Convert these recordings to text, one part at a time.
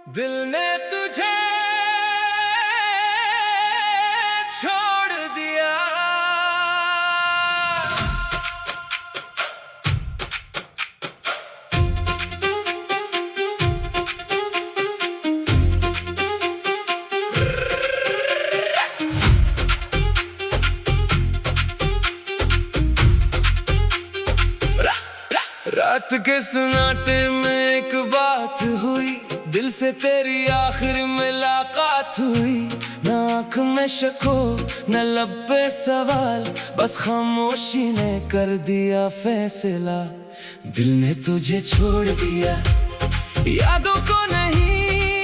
दिल ने तुझे छोड़ दिया। रात के सन्नाटे में एक बात हुई, दिल से तेरी आखिर मुलाकात हुई। न आँख में शक हो न लब पे सवाल, बस खामोशी ने कर दिया फैसला। दिल ने तुझे छोड़ दिया, यादों को नहीं,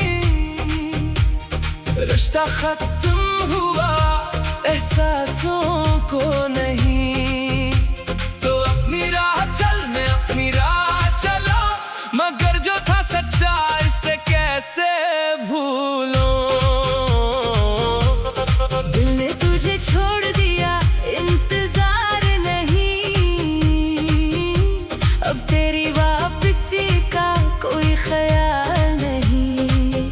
रिश्ता खत्म हुआ एहसासों को नहीं। तो अपनी राह चल, मैं अपनी राह चला, मगर जो था सच्चा इसे कैसे भूलूं। दिल ने तुझे छोड़ दिया, इंतजार नहीं, अब तेरी वापसी का कोई ख्याल नहीं।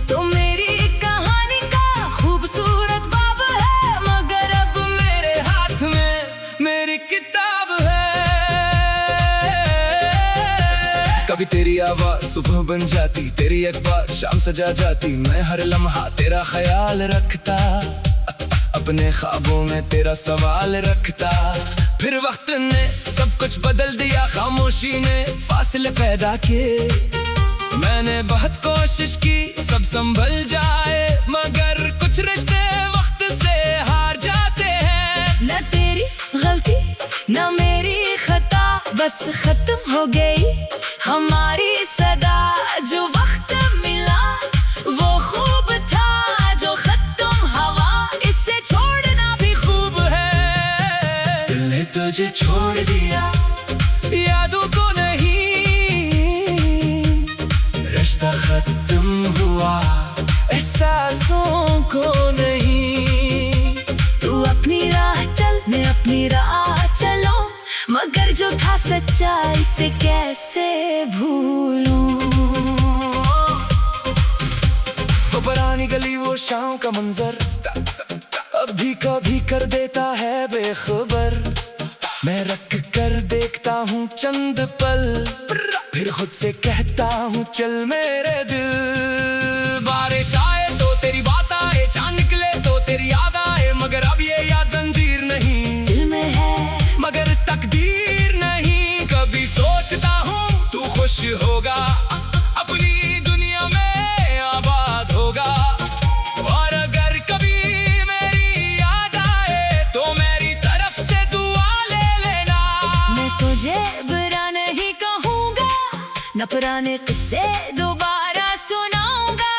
तो मेरी कहानी का खूबसूरत बाब है, मगर अब मेरे हाथ में मेरी किताब है। कभी तेरी आवाज सुबह बन जाती, तेरी अखबार शाम सजा जाती। मैं हर लम्हा तेरा ख्याल रखता, अपने ख्वाबों में तेरा सवाल रखता। फिर वक्त ने सब कुछ बदल दिया, खामोशी ने फासले पैदा किए। मैंने बहुत कोशिश की सब संभल जाए, मगर कुछ रिश्ते वक्त से हार जाते हैं। न तेरी गलती न मेरी खता, बस खत्म हो गई हमारी सदा। जो वक्त मिला वो खूब था, जो खत्म हवा इससे छोड़ना भी खूब है। दिल ने तुझे छोड़ दिया, यादों को नहीं, रिश्ता खत्म हुआ एहसासों को नहीं। तू अपनी राह चल, मैं अपनी राह चलो, मगर जो था सच्चा इसे कैसे भूलूं। वो पुरानी गली वो शाम का मंजर अभी कभी कर देता है बेखबर। मैं रख कर देखता हूँ चंद पल, फिर खुद से कहता हूँ चल मेरे दिल। बारिश आए तो तेरी बात आए, चांद निकले तो तेरी याद आए, मगर अब ये याद जंजीर नहीं, दिल में है मगर तकदीर नहीं। कभी सोचता हूँ तू खुश होगा, अपनी दुनिया में आबाद होगा। और अगर कभी मेरी याद आए तो मेरी तरफ से दुआ ले लेना। मैं तुझे बुरा नहीं कहूँगा, न पुराने किस्से दोबारा सुनाऊंगा।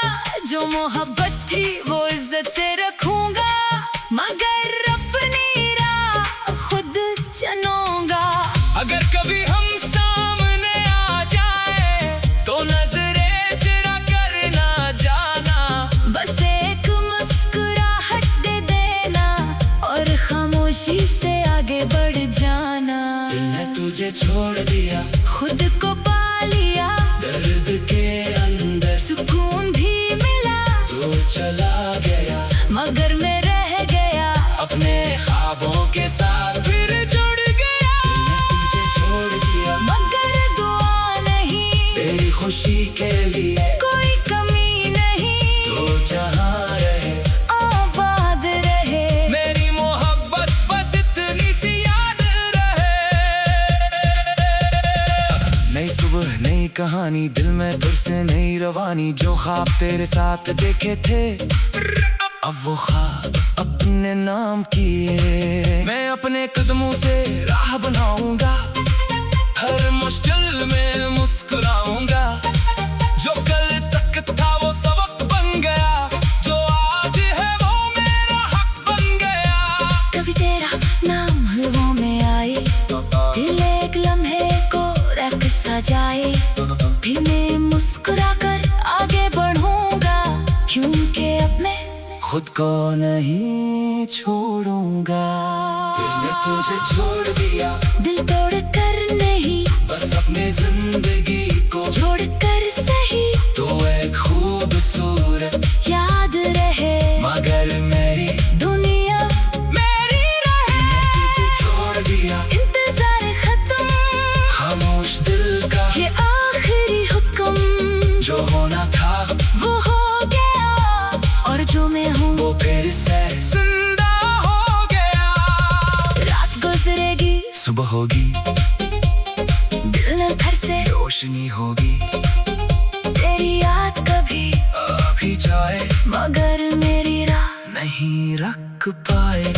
जो मोहब्बत थी वो इज्जत से रखूंगा, मगर अपनी राह खुद चुनूंगा। अगर कभी हम सामने आ जाए तो नजरें चुरा कर ना जाना। बस एक मुस्कुराहट दे देना और खामोशी से आगे बढ़ जाना। दिल ने तुझे छोड़ दिया, खुद को पा लिया, दर्द के अंदर सुकून भी मिला। तो चला गया, मगर मैं रह गया अपने ख्वाबों के साथ फिर जुड़ गया। दिल ने तुझे छोड़ दिया, मगर दुआ नहीं, तेरी खुशी के लिए कोई कमी नहीं। तो जहाँ रहे आबाद रहे मेरी मोहब्बत, बस इतनी सी याद रहे। नई सुबह नई कहानी, दिल में फिर से नई रवानी। जो ख्वाब तेरे साथ देखे थे अब वो ख्वाब अपने नाम किए। मैं अपने कदमों से राह बनाऊंगा, हर मुश्किल में मुस्कुराऊंगा। जो कल तक था वो सबक बन गया, जो आज है वो मेरा हक बन गया। कभी तेरा नाम हुओं में आए, दिल एक लम्हे को रख सजाए। फिर मैं मुस्कुरा कर आगे बढ़ूंगा, क्योंकि अब मैं खुद को नहीं छोड़ूंगा। दिल ने तुझे छोड़ दिया, दिल तोड़ कर नहीं, बस अपनी जिंदगी को छोड़ कर सही। तो एक खूब सुबह होगी, दिल में फिर से रोशनी होगी। तेरी याद कभी अभी जाए मगर मेरी राह नहीं रख पाए।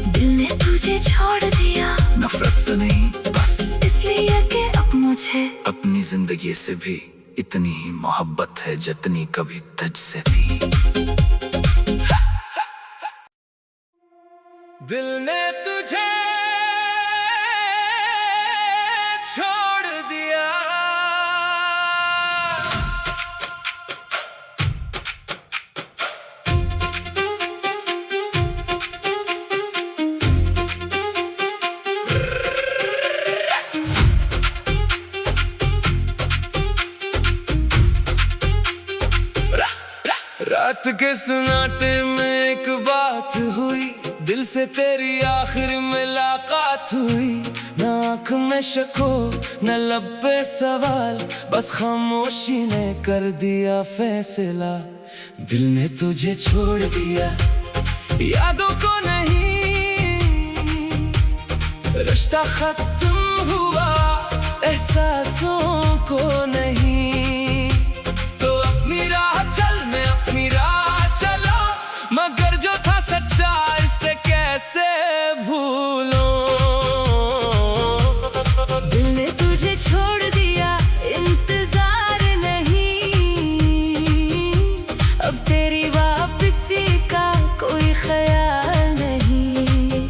दिल ने तुझे छोड़ दिया, नफरत से नहीं बस इसलिए कि अब मुझे अपनी जिंदगी से भी इतनी ही मोहब्बत है जितनी कभी तुझसे थी। दिल ने तुझे छोड़ दिया, रात के सन्नाटे में एक बात हुई, दिल से तेरी आखिर मुलाकात हुई। न आँख में शको न लब पे सवाल, बस खामोशी ने कर दिया फैसला। दिल ने तुझे छोड़ दिया, यादों को नहीं, रिश्ता खत्म हुआ एहसासों को नहीं। तो अपनी राह चल, मैं अपनी राह चलो, मगर जो था सच्चा इसे कैसे भूलो। दिल ने तुझे छोड़ दिया, इंतजार नहीं, अब तेरी वापसी का कोई ख्याल नहीं।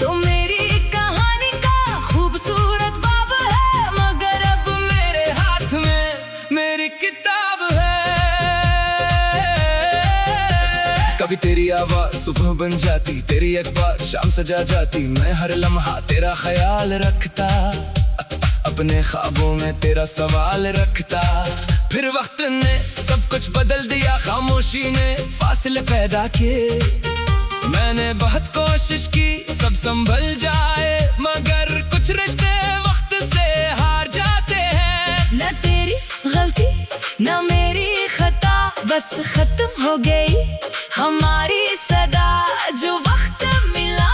तो मेरी कहानी का खूबसूरत बाब है, मगर अब मेरे हाथ में मेरी किताब है। कभी तेरी आवाज सुबह बन जाती, तेरी अखबार शाम सजा जाती। मैं हर लम्हा तेरा ख्याल रखता, अपने ख्वाबों में तेरा सवाल रखता। फिर वक्त ने सब कुछ बदल दिया, खामोशी ने फासले पैदा किए। मैंने बहुत कोशिश की सब संभल जाए, मगर कुछ रिश्ते वक्त से हार जाते हैं। न तेरी गलती न मेरी खता, बस खत्म हो गई हमारी सदा। जो वक्त मिला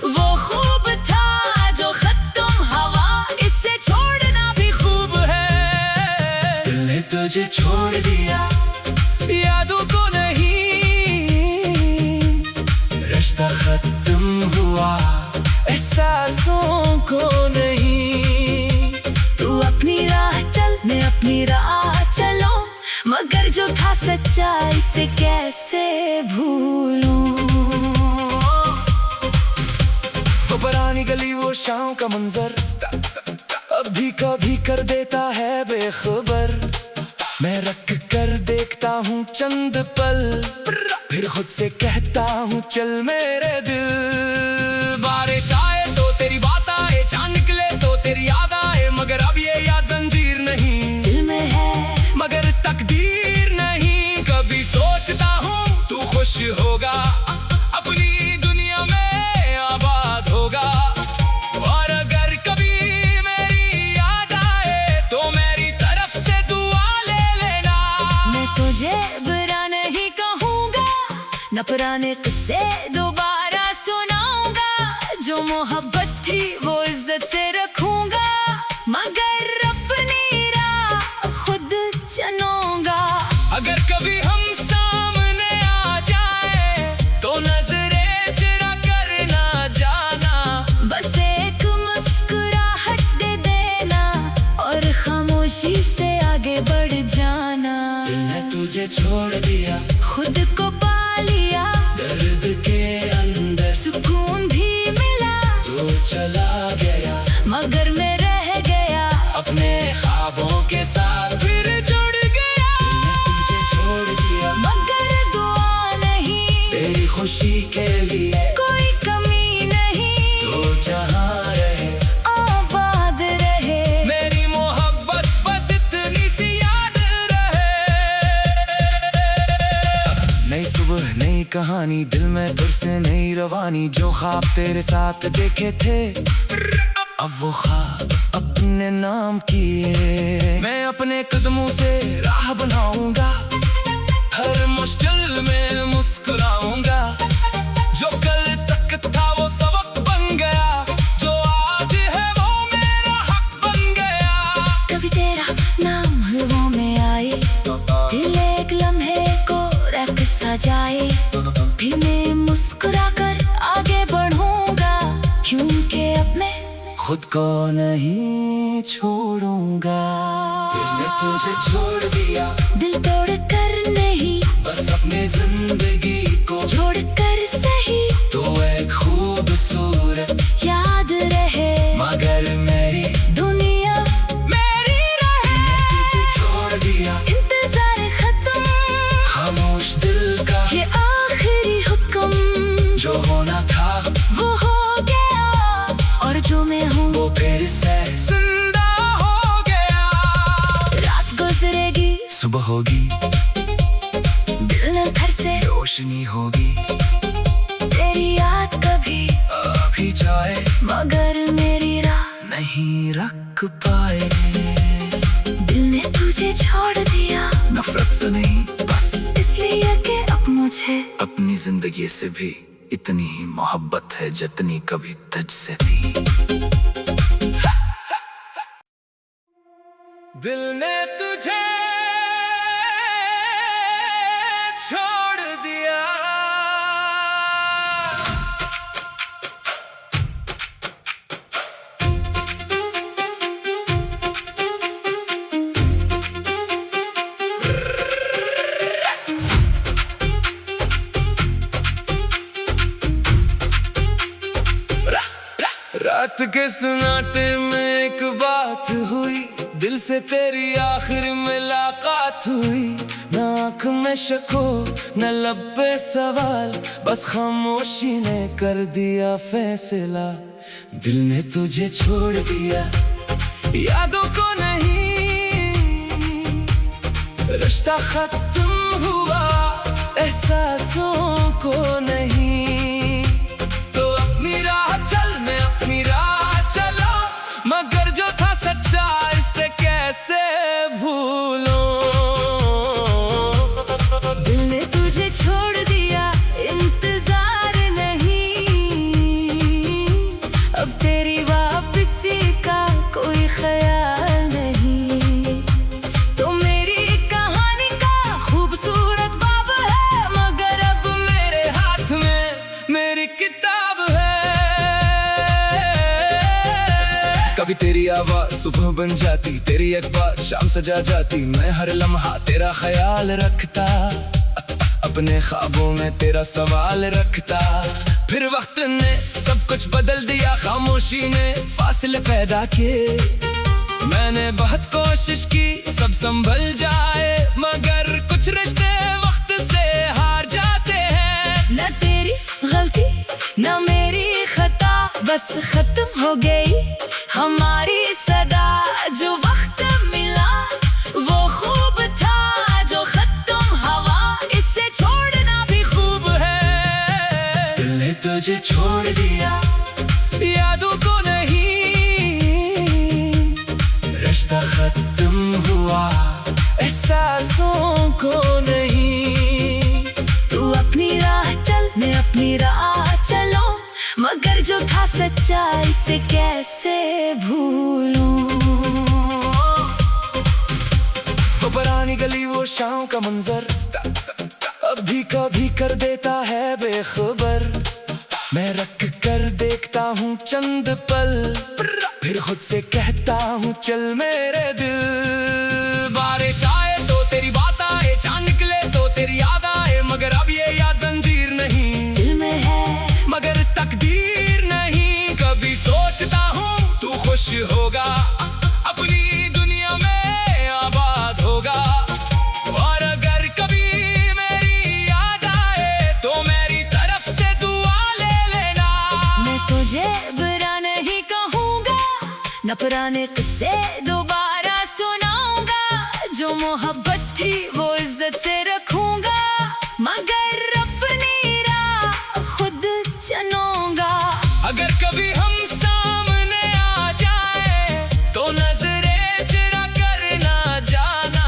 वो खूब था, जो खत्म हवा इससे छोड़ना भी खूब है। दिल ने तुझे छोड़ दिया, यादों को नहीं, रिश्ता खत्म हुआ एहसासों को नहीं। तू अपनी राह चल, मैं अपनी राह चलो, मगर जो था सच्चा इसे कैसे भूलूं। वो पुरानी गली वो शाम का मंजर अभी कभी कर देता है बेखबर। मैं रख कर देखता हूँ चंद पल, फिर खुद से कहता हूँ चल मेरे दिल। बारिश आए तो तेरी बात आए, चांद निकले तो तेरी याद आए, मगर अब ये याद जंजीर नहीं, दिल में है मगर तकदीर नहीं। कभी सोचता हूँ तू खुश होगा, अपनी दुनिया में आबाद होगा। और अगर कभी मेरी याद आए तो मेरी तरफ से दुआ ले लेना। मैं तुझे बुरा नहीं कहूँगा, न पुराने किस्से दोबारा सुनाऊंगा। जो मोहब्बत थी वो इज्जत से रखूंगा, मगर अपनी राह खुद चुनूंगा। अगर कभी हम सामने आ जाए तो नजरें चुरा कर ना जाना। बस एक मुस्कुराहट दे देना और खामोशी से आगे बढ़ जाना। दिल ने तुझे छोड़ दिया, खुद को पा लिया, दर्द के अंदर सुकून भी मिला। तो चला गया, मगर मैं रह गया अपने ख्वाबों के साथ फिर जुड़ गया। दिल ने तुझे छोड़ दिया, मगर दुआ नहीं, तेरी खुशी के लिए कोई कमी नहीं। तो जहाँ रहे आबाद रहे मेरी मोहब्बत, बस इतनी सी याद रहे। नई सुबह नई कहानी, दिल में फिर से नई रवानी। जो ख्वाब तेरे साथ देखे थे अब वो ख्वाब अपने नाम किए। मैं अपने कदमों से राह बनाऊंगा, हर मुश्किल में मुस्कुराऊंगा। जो कल तक था वो सबक बन गया, जो खुद को नहीं छोड़ूंगा। दिल ने तुझे छोड़ दिया, दिल तोड़ कर नहीं, बस अपनी जिंदगी को छोड़ कर सही, तो एक खूबसूरत याद रहे, मगर मेरी दुनिया मेरी रहे। तुझे छोड़ दिया, इंतजार खत्म, खामोश दिल का ये आखिरी हुक्म, जो होना था वो हो गया, और जो मैं हूँ वो फिर से जिंदा हो गया। रात गुजरेगी, सुबह होगी, दिल न घर से रोशनी होगी, तेरी याद कभी अभी जाए मगर मेरी राह नहीं रख पाए। दिल ने तुझे छोड़ दिया, नफरत से नहीं, बस इसलिए कि अब मुझे अपनी जिंदगी से भी इतनी ही मोहब्बत है जितनी कभी तुझसे थी। दिल ने तुझे छोड़ दिया, रात के सन्नाटे में एक बात हुई, दिल से तेरी आखिर मुलाकात हुई। न आँख में शको न लब पे सवाल, बस खामोशी ने कर दिया फैसला। दिल ने तुझे छोड़ दिया, यादों को नहीं, रिश्ता खत्म हुआ एहसासों को नहीं। तो अपनी राह चल, मैं अपनी राह चलो, मगर जो था सच्चा इसे कैसे भूलो। दिल ने तुझे छोड़ दिया, इंतजार नहीं, अब तेरी वापसी का कोई ख्याल नहीं। तो मेरी कहानी का खूबसूरत बाब है, मगर अब मेरे हाथ में मेरी किताब है। कभी तेरी आवाज सुबह बन जाती, तेरी एक बात शाम सजा जाती। मैं हर लम्हा तेरा ख्याल रखता, अपने ख्वाबों में तेरा सवाल रखता। फिर वक्त ने सब कुछ बदल दिया, खामोशी ने फासले पैदा किए। मैंने बहुत कोशिश की सब संभल जाए, मगर कुछ रिश्ते वक्त से हार जाते हैं। न तेरी गलती न मेरी खता, बस खत्म हो गई हमारी सदा। जो वक्त मिला वो खूब था, जो खत्म हवा इससे छोड़ना भी खूब है। दिल ने तुझे छोड़ दिया, यादों को नहीं, रिश्ता खत्म हुआ एहसासों को नहीं। तू अपनी राह चल, मैं अपनी राह चलो, मगर जो था सच्चा इसे कैसे भूलूं। वो पुरानी गली वो शाम का मंजर अभी कभी कर देता है बेखबर। मैं रख कर देखता हूँ चंद पल, फिर खुद से कहता हूँ चल मेरे दिल। बारिश आए तो तेरी बात आए, चांद निकले तो तेरी याद आए, मगर अब ये याद जंजीर नहीं, दिल में है मगर तकदीर नहीं। कभी सोचता हूँ तू खुश होगा, अपनी दुनिया में आबाद होगा। और अगर कभी मेरी याद आए तो मेरी तरफ से दुआ ले लेना। मैं तुझे बुरा नहीं कहूँगा, न पुराने किस्से दोबारा सुनाऊंगा। जो मोहब्बत थी वो इज्जत से रखूंगा, मगर अपनी राह खुद चुनूंगा। अगर कभी हम सामने आ जाए तो नजरें चुरा कर ना जाना।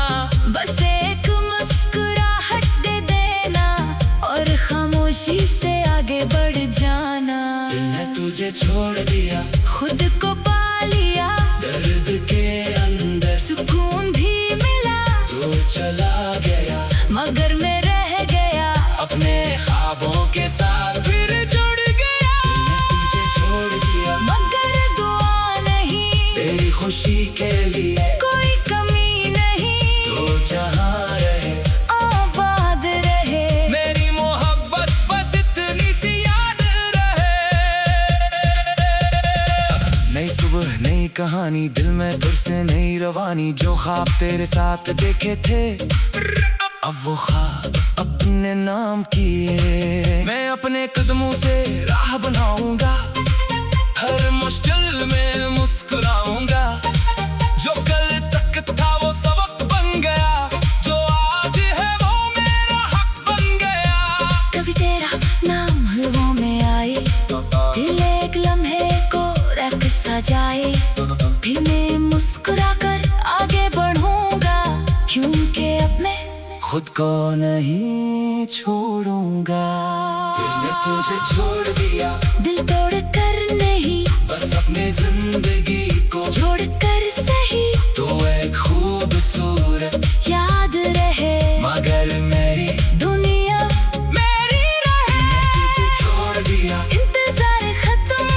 बस एक मुस्कुराहट दे देना और खामोशी से आगे बढ़ जाना। दिल ने तुझे छोड़ दिया, खुद को पा लिया, दर्द के अंदर सुकून भी मिला। तू चला गया, मगर मैं रह गया अपने ख्वाबों के साथ फिर जुड़ गया। दिल ने तुझे छोड़ दिया, मगर दुआ कहानी जो ख्वाब तेरे साथ देखे थे, अब वो ख्वाब अपने नाम किए। मैं अपने कदमों से राह बनाऊंगा, हर मुश्किल में मुस्कुराऊंगा। जो कल तक था वो सबक बन गया, जो आज है वो मेरा हक बन गया। कभी तेरा नाम हुओं में आए, दिल एक लम्हे को रख सजाए, फिर मैं मुस्कुरा कर आगे बढ़ूंगा, क्योंकि अब मैं खुद को नहीं छोड़ूंगा। दिल ने तुझे छोड़ दिया, दिल तोड़ कर नहीं, बस अपनी जिंदगी को जोड़ कर सही, तो एक खूबसूरत याद रहे, मगर मेरी दुनिया मेरी रहे। तुझे छोड़ दिया, इंतजार खत्म,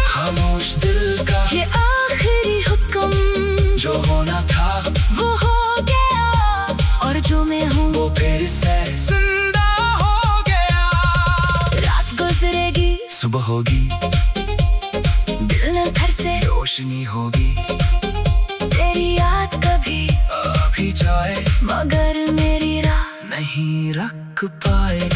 खामोश दिल का ये आखिरी हुक्म, जो होना था वो हो गया, और जो मैं हूँ वो फिर से जिंदा हो गया। रात गुजरेगी, सुबह होगी, दिल में फिर से रोशनी होगी। तेरी याद कभी अभी जाए मगर मेरी राह नहीं रख पाए।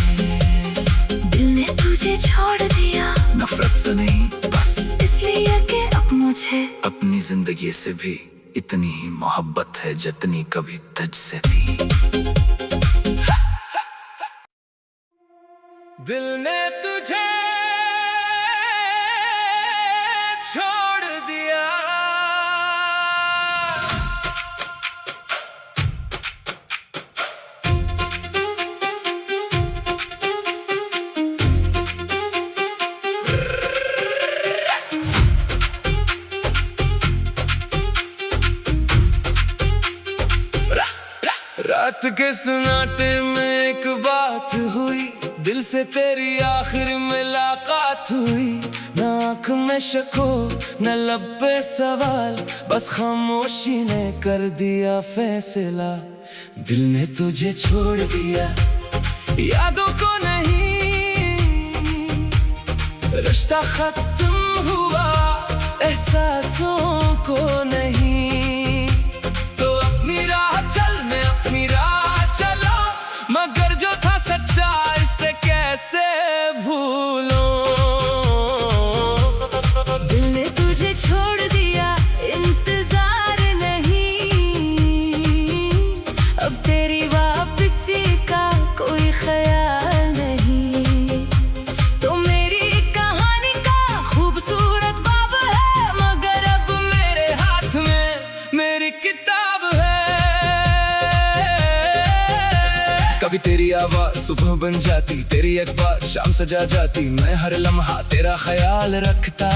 दिल ने तुझे छोड़ दिया, नफरत से नहीं, बस इसलिए कि अब मुझे अपनी जिंदगी से भी इतनी ही मोहब्बत है जितनी कभी तुझसे थी। दिल ने तुझे छोड़ दिया, रात के सन्नाटे में एक बात हुई, दिल से तेरी आखिर मुलाकात हुई। न आँख में शको न लब पे सवाल, बस खामोशी ने कर दिया फैसला। दिल ने तुझे छोड़ दिया, यादों को नहीं, रिश्ता खत्म हुआ एहसासों को नहीं। तो अपनी राह चल, मैं अपनी राह चला, मगर जो था सच्चा इसे कैसे भूलूं। दिल ने तुझे छोड़ दिया, इंतजार नहीं, अब तेरी वापसी का कोई ख्याल नहीं। तो मेरी कहानी का खूबसूरत बाब है, मगर अब मेरे हाथ में मेरी किताब है। कभी तेरी आवाज सुबह बन जाती, तेरी अखबार शाम सजा जाती। मैं हर लम्हा तेरा ख्याल रखता,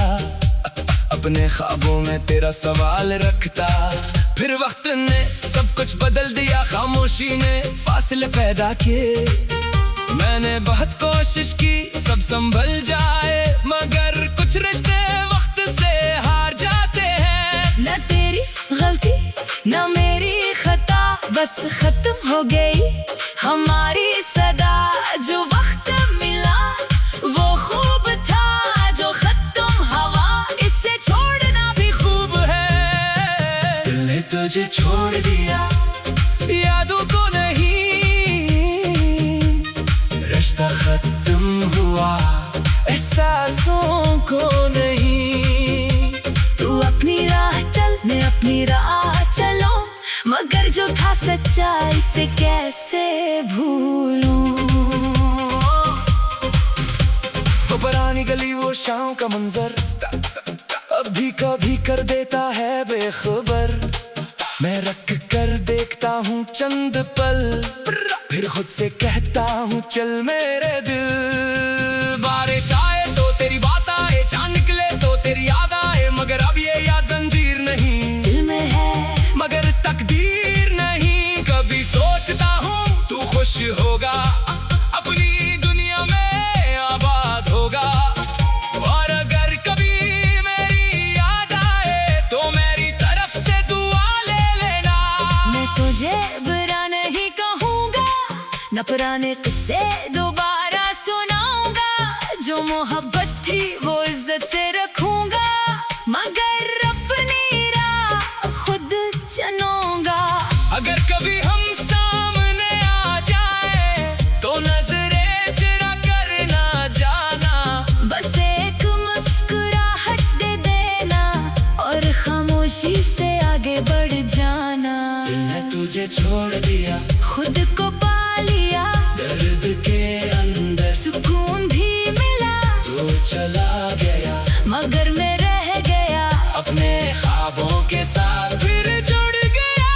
अपने ख्वाबों में तेरा सवाल रखता। फिर वक्त ने सब कुछ बदल दिया, खामोशी ने फासले पैदा किए। मैंने बहुत कोशिश की सब संभल जाए, मगर कुछ रिश्ते वक्त से हार जाते हैं। न तेरी गलती न मेरी खता, बस खत्म हो गई हमारी सदा। जो वक्त मिला वो खूब था, जो खत्म हवा इससे छोड़ना भी खूब है। दिल ने तुझे छोड़ दिया, यादों को नहीं, रिश्ता खत्म हुआ एहसासों को नहीं। तू अपनी राह चल, मैं अपनी राह चलो, मगर जो था सच्चा इसे कैसे भूलूं। वो पुरानी गली वो शाम का मंजर अभी कभी कर देता है बेखबर। मैं रख कर देखता हूँ चंद पल, फिर खुद से कहता हूँ चल मेरे दिल। बारिश आए तो तेरी बात आए, चांद निकले तो तेरी याद आए, मगर अब ये याद जंजीर नहीं, दिल में है मगर तकदीर नहीं। कभी सोचता हूँ तू खुश होगा, अपनी दुनिया में आबाद होगा। और अगर कभी मेरी याद आए तो मेरी तरफ से दुआ ले लेना। मैं तुझे बुरा नहीं कहूँगा, न पुराने किस्से दोबारा सुनाऊंगा। जो मोहब्बत थी वो इज्जत से रखूंगा, मगर अपनी राह खुद चुनूंगा। तुझे छोड़ दिया, खुद को पा लिया, दर्द के अंदर सुकून भी मिला। तू चला गया मगर मैं रह गया, अपने ख्वाबों के साथ फिर जुड़ गया।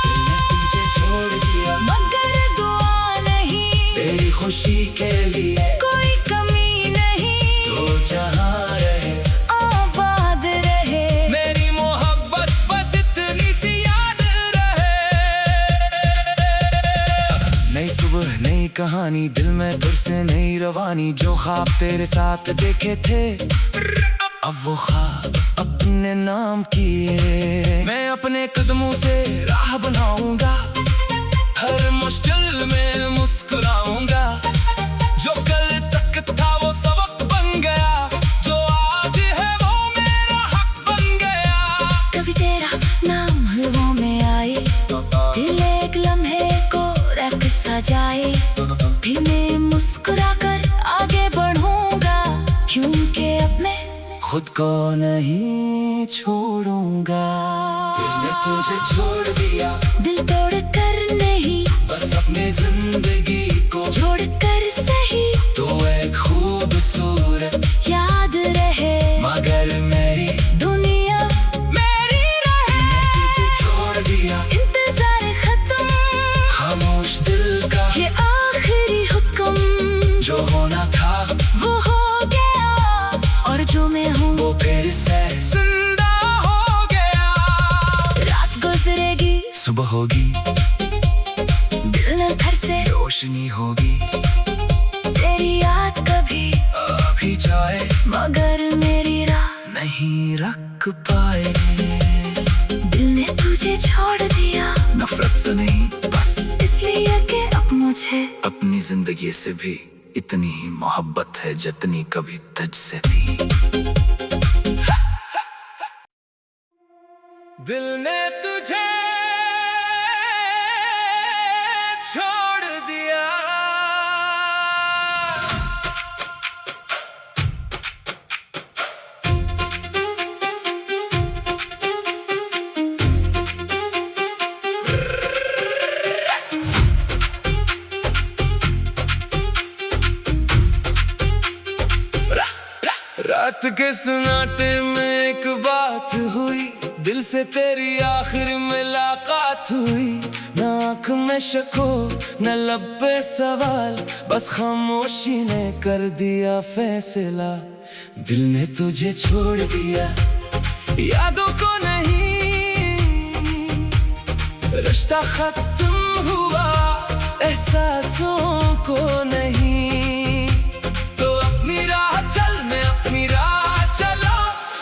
तुझे छोड़ दिया मगर दुआ नहीं, तेरी खुशी के लिए कोई कमी नहीं। तो जहाँ रहे आबाद रहे, मेरी मोहब्बत बस इतनी सी याद रहे। नई सुबह नई कहानी, दिल में फिर से नई रवानी। जो ख्वाब तेरे साथ देखे थे, अब वो ख्वाब अपने नाम किए। मैं अपने कदमों से राह बनाऊंगा, हर मुश्किल में मुस्कुराऊंगा। जो कल तक था वो सबक बन गया, जो आज है वो मेरा हक बन गया। कभी तेरा नाम हवा में आए, दिल एक लम्हे को रख सजाए। फिर मैं मुस्कुरा कर आगे बढ़ूंगा, क्योंकि अब मैं खुद को नहीं छोड़ूंगा। दिल ने तुझे छोड़ दिया, दिल तोड़ कर नहीं, बस अपनी जिंदगी को छोड़ कर सही। तो एक खूबसूरत याद रहे, मगर मेरी दुनिया मेरी रहे। तुझे छोड़ दिया, इंतजार खत्म, खामोश दिल का ये आखिरी हुक्म। जो होना था वो हो गया, और जो मैं हूँ वो फिर से जिंदा हो गया। रात गुजरेगी, सुबह होगी, दिल न घर से रोशनी होगी। तेरी याद कभी अभी जाए मगर मेरी राह नहीं रख पाए। दिल ने तुझे छोड़ दिया, नफरत से नहीं, बस इसलिए कि अब मुझे अपनी जिंदगी से भी इतनी ही मोहब्बत है जितनी कभी तुझसे थी। दिल ने तुझे छोड़ दिया, रात के सन्नाटे में एक बात हुई, दिल से तेरी आखिर मुलाकात हुई। न आँख में शको न लब पे सवाल, बस खामोशी ने कर दिया फैसला। दिल ने तुझे छोड़ दिया, यादों को नहीं, रिश्ता खत्म हुआ एहसासों को नहीं। तो अपनी राह चल, मैं अपनी राह चला,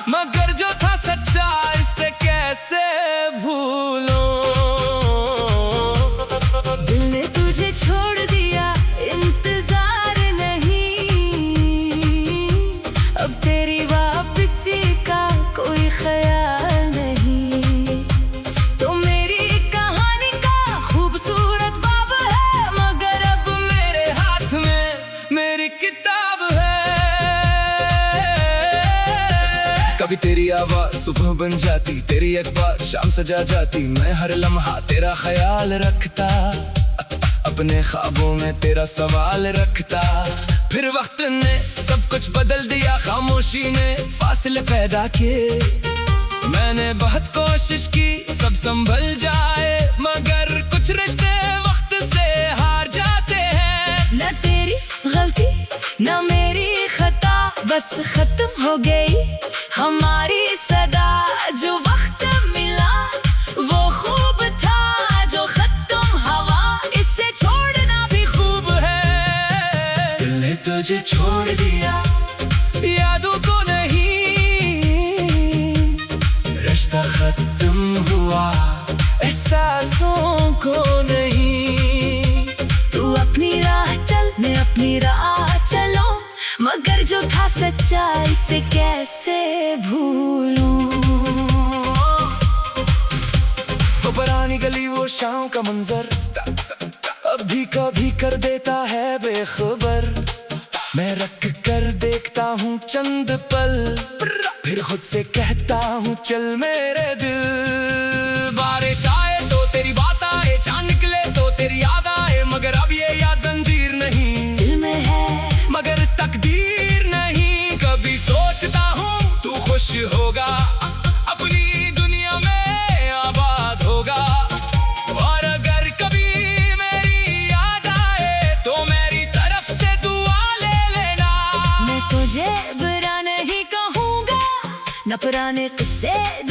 मगर जो था सच्चा इसे कैसे भूलूं। दिल ने तुझे छोड़ दिया, इंतजार नहीं, अब तेरी वापसी का कोई ख्याल नहीं। तो मेरी कहानी का खूबसूरत बाब है, मगर अब मेरे हाथ में मेरी किताब है। कभी तेरी आवाज सुबह बन जाती, तेरी अखबार शाम सजा जाती। मैं हर लम्हा तेरा ख्याल रखता, अपने ख्वाबों में तेरा सवाल रखता। फिर वक्त ने सब कुछ बदल दिया, खामोशी ने फासले पैदा किए। मैंने बहुत कोशिश की सब संभल जाए, मगर कुछ रिश्ते वक्त से हार जाते हैं। न तेरी गलती न मेरी खता, बस खत्म हो गई हमारी सदा। जो वक्त मिला वो खूब था, जो खत्म हवा इससे छोड़ना भी खूब है। दिल ने तुझे छोड़ दिया, यादों को नहीं, रिश्ता खत्म हुआ एहसासों को नहीं। तू अपनी राह चल, मैं अपनी राह चलो, मगर जो था सच्चा इसे कैसे भूलूं। वो पुरानी गली वो शाम का मंजर अभी कभी कर देता है बेखबर। मैं रख कर देखता हूँ चंद पल, फिर खुद से कहता हूँ चल मेरे दिल। बारिश आए तो तेरी बात आए, चांद पुराने किस्से